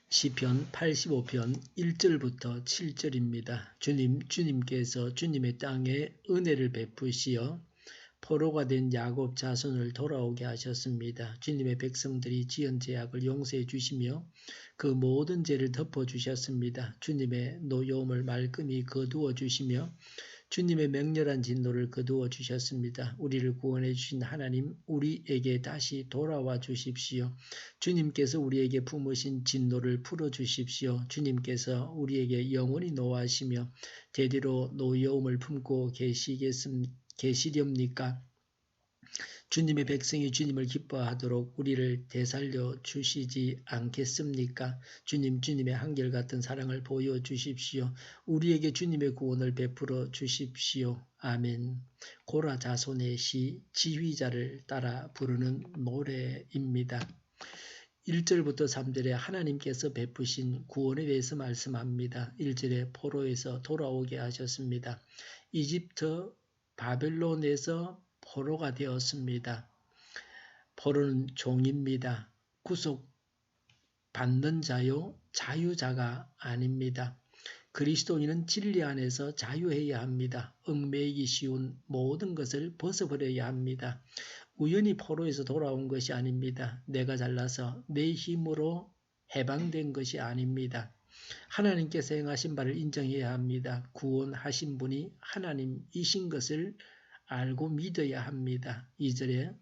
시편 85편 1절부터 7절입니다. 주님께서 주님의 땅에 은혜를 베푸시어 포로가 된 야곱 자손을 돌아오게 하셨습니다. 주님의 백성들이 지은 죄악을 용서해 주시며 그 모든 죄를 덮어 주셨습니다. 주님의 노여움을 말끔히 거두어 주시며 주님의 맹렬한 진노를 거두어 주셨습니다. 우리를 구원해 주신 하나님, 우리에게 다시 돌아와 주십시오. 주님께서 우리에게 품으신 진노를 풀어 주십시오. 주님께서 우리에게 영원히 노하시며 대대로 노여움을 품고 계시렵니까? 주님의 백성이 주님을 기뻐하도록 우리를 되살려 주시지 않겠습니까? 주님의 한결같은 사랑을 보여주십시오. 우리에게 주님의 구원을 베풀어 주십시오. 아멘. 고라 자손의 시 지휘자를 따라 부르는 노래입니다. 1절부터 3절에 하나님께서 베푸신 구원에 대해서 말씀합니다. 1절에 포로에서 돌아오게 하셨습니다. 이집트 바벨론에서 포로가 되었습니다. 포로는 종입니다. 구속받는 자요, 자유자가 아닙니다. 그리스도인은 진리 안에서 자유해야 합니다. 얽매이기 쉬운 모든 것을 벗어버려야 합니다. 우연히 포로에서 돌아온 것이 아닙니다. 내가 잘나서 내 힘으로 해방된 것이 아닙니다. 하나님께서 행하신 바를 인정해야 합니다. 구원하신 분이 하나님이신 것을 알고 믿어야 합니다. 2절에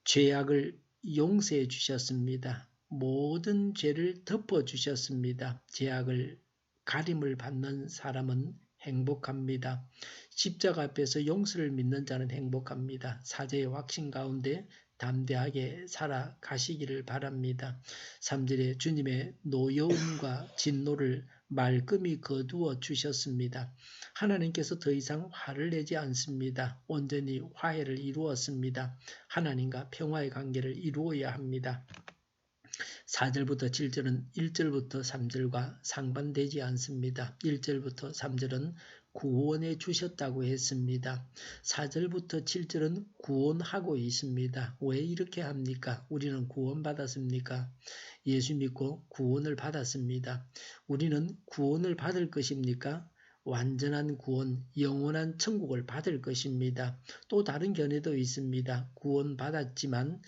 죄악을 용서해 주셨습니다. 모든 죄를 덮어 주셨습니다. 죄악을 가림을 받는 사람은 행복합니다. 십자가 앞에서 용서를 믿는 자는 행복합니다. 사죄의 확신 가운데 담대하게 살아가시기를 바랍니다. 3절에 주님의 노여움과 진노를 말끔히 거두어 주셨습니다. 하나님께서 더 이상 화를 내지 않습니다. 온전히 화해를 이루었습니다. 하나님과 평화의 관계를 이루어야 합니다. 4절부터 7절은 1절부터 3절과 상반되지 않습니다. 1절부터 3절은 구원해 주셨다고 했습니다. 4절부터 7절은 구원하고 있습니다. 왜 이렇게 합니까? 우리는 구원받았습니까? 예수 믿고 구원을 받았습니다. 우리는 구원을 받을 것입니까? 완전한 구원, 영원한 천국을 받을 것입니다. 또 다른 견해도 있습니다. 구원받았지만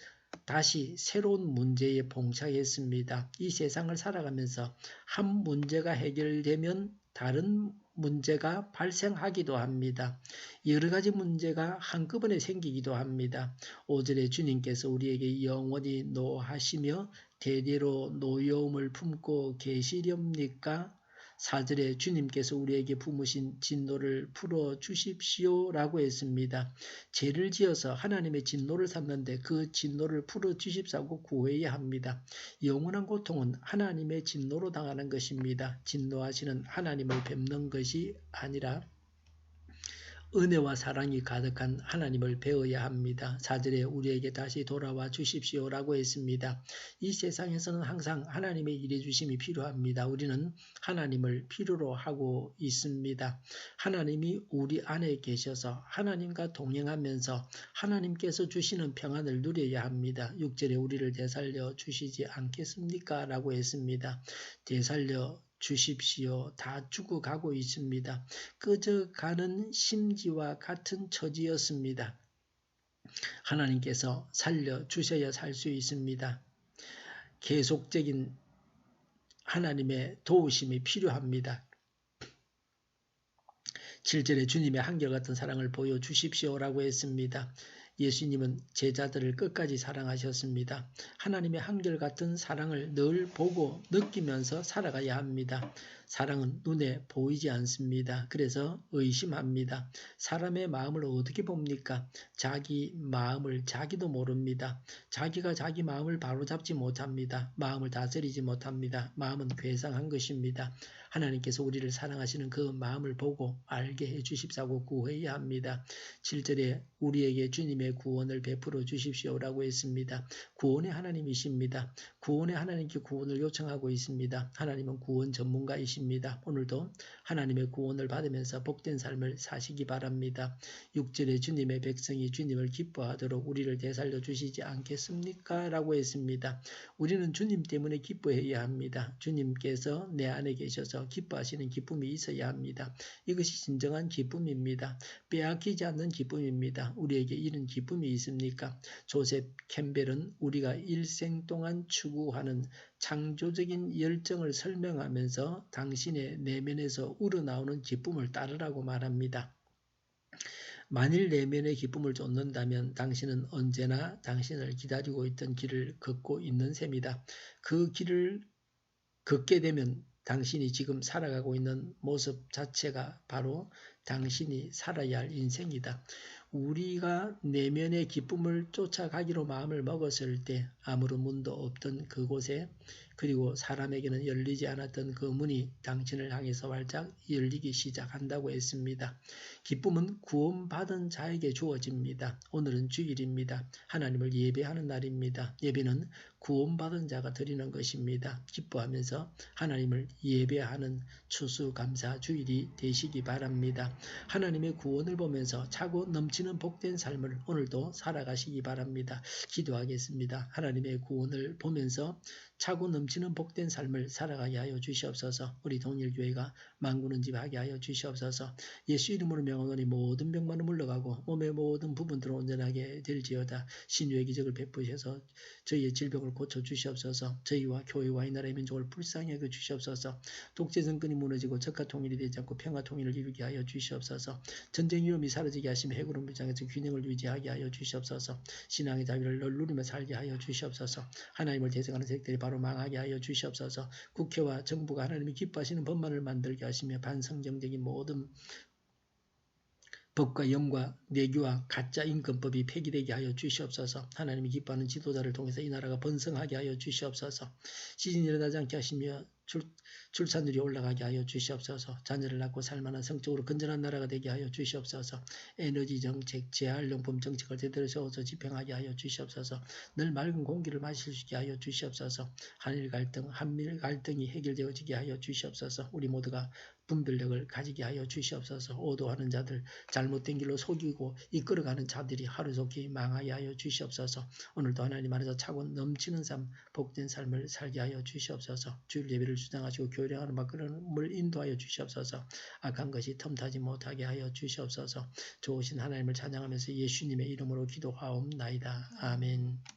다시 새로운 문제에 봉착했습니다. 이 세상을 살아가면서 한 문제가 해결되면 다른 문제가 발생하기도 합니다. 여러 가지 문제가 한꺼번에 생기기도 합니다. 5절에 주님께서 우리에게 영원히 노하시며 대대로 노여움을 품고 계시렵니까? 4절에 주님께서 우리에게 품으신 진노를 풀어 주십시오 라고 했습니다. 죄를 지어서 하나님의 진노를 샀는데 그 진노를 풀어 주십사고 구해야 합니다. 영원한 고통은 하나님의 진노로 당하는 것입니다. 진노하시는 하나님을 뵙는 것이 아니라 은혜와 사랑이 가득한 하나님을 배워야 합니다. 4절에 우리에게 다시 돌아와 주십시오라고 했습니다. 이 세상에서는 항상 하나님의 일해 주심이 필요합니다. 우리는 하나님을 필요로 하고 있습니다. 하나님이 우리 안에 계셔서 하나님과 동행하면서 하나님께서 주시는 평안을 누려야 합니다. 6절에 우리를 되살려 주시지 않겠습니까? 라고 했습니다. 되살려 주십시오. 다 죽어가고 있습니다. 꺼져가는 심지와 같은 처지였습니다. 하나님께서 살려주셔야 살 수 있습니다. 계속적인 하나님의 도우심이 필요합니다. 7절에 주님의 한결같은 사랑을 보여주십시오라고 했습니다. 예수님은 제자들을 끝까지 사랑하셨습니다. 하나님의 한결같은 사랑을 늘 보고 느끼면서 살아가야 합니다. 사랑은 눈에 보이지 않습니다. 그래서 의심합니다. 사람의 마음을 어떻게 봅니까? 자기 마음을 자기도 모릅니다. 자기가 자기 마음을 바로잡지 못합니다. 마음을 다스리지 못합니다. 마음은 괴상한 것입니다. 하나님께서 우리를 사랑하시는 그 마음을 보고 알게 해주십사고 구해야 합니다. 7절에 우리에게 주님의 구원을 베풀어 주십시오라고 했습니다. 구원의 하나님이십니다. 구원의 하나님께 구원을 요청하고 있습니다. 하나님은 구원 전문가이십니다. 것입니다. 오늘도 하나님의 구원을 받으면서 복된 삶을 사시기 바랍니다. 6절에 주님의 백성이 주님을 기뻐하도록 우리를 되살려 주시지 않겠습니까? 라고 했습니다. 우리는 주님 때문에 기뻐해야 합니다. 주님께서 내 안에 계셔서 기뻐하시는 기쁨이 있어야 합니다. 이것이 진정한 기쁨입니다. 빼앗기지 않는 기쁨입니다. 우리에게 이런 기쁨이 있습니까? 조셉 캠벨은 우리가 일생 동안 추구하는 창조적인 열정을 설명하면서 당신의 내면에서 우러나오는 기쁨을 따르라고 말합니다. 만일 내면의 기쁨을 쫓는다면 당신은 언제나 당신을 기다리고 있던 길을 걷고 있는 셈이다. 그 길을 걷게 되면 당신이 지금 살아가고 있는 모습 자체가 바로 당신이 살아야 할 인생이다. 우리가 내면의 기쁨을 쫓아가기로 마음을 먹었을 때 아무런 문도 없던 그곳에 그리고 사람에게는 열리지 않았던 그 문이 당신을 향해서 활짝 열리기 시작한다고 했습니다. 기쁨은 구원받은 자에게 주어집니다. 오늘은 주일입니다. 하나님을 예배하는 날입니다. 예배는 구원받은 자가 드리는 것입니다. 기뻐하면서 하나님을 예배하는 추수감사 주일이 되시기 바랍니다. 하나님의 구원을 보면서 차고 넘치는 복된 삶을 오늘도 살아가시기 바랍니다. 기도하겠습니다. 하나님의 구원을 보면서 차고 넘치는 복된 삶을 살아가게 하여 주시옵소서. 우리 동일교회가 만구는 집 하게 하여 주시옵소서. 예수 이름으로 명하노니 모든 병만은 물러가고 몸의 모든 부분들을 온전하게 될지어다. 신유의 기적을 베푸셔서 저희의 질병을 고쳐주시옵소서. 저희와 교회와 이 나라의 민족을 불쌍히 여겨 주시옵소서. 독재 정권이 무너지고 적과 통일이 되지 않고 평화 통일을 이루게 하여 주시옵소서. 전쟁 위험이 사라지게 하시며 해군은 무장에서 균형을 유지하게 하여 주시옵소서. 신앙의 자유를 널 누리며 살게 하여 주시옵소서. 하나님을 대적하는 세력들이 바로 망하게 하여 주시옵소서. 국회와 정부가 하나님이 기뻐하시는 법만을 만들게 하시며 반성경적인 모든 법과 영과 내규와 가짜 임금법이 폐기되게 하여 주시옵소서. 하나님이 기뻐하는 지도자를 통해서 이 나라가 번성하게 하여 주시옵소서. 시즌이 일어나지 않게 하시며 출산율이 올라가게 하여 주시옵소서. 자녀를 낳고 살만한 성적으로 건전한 나라가 되게 하여 주시옵소서. 에너지 정책, 재활용품 정책을 제대로 세워서 집행하게 하여 주시옵소서. 늘 맑은 공기를 마실 수 있게 하여 주시옵소서. 한일 갈등, 한미일 갈등이 해결되어지게 하여 주시옵소서. 우리 모두가 분별력을 가지게 하여 주시옵소서. 오도하는 자들, 잘못된 길로 속이고 이끌어가는 자들이 하루속히 망하게 하여 주시옵소서. 오늘도 하나님 안에서 차고 넘치는 삶, 복된 삶을 살게 하여 주시옵소서. 주일 예배를 주장하시고 교령하는 막걸음을 인도하여 주시옵소서. 악한 것이 틈타지 못하게 하여 주시옵소서. 좋으신 하나님을 찬양하면서 예수님의 이름으로 기도하옵나이다. 아멘.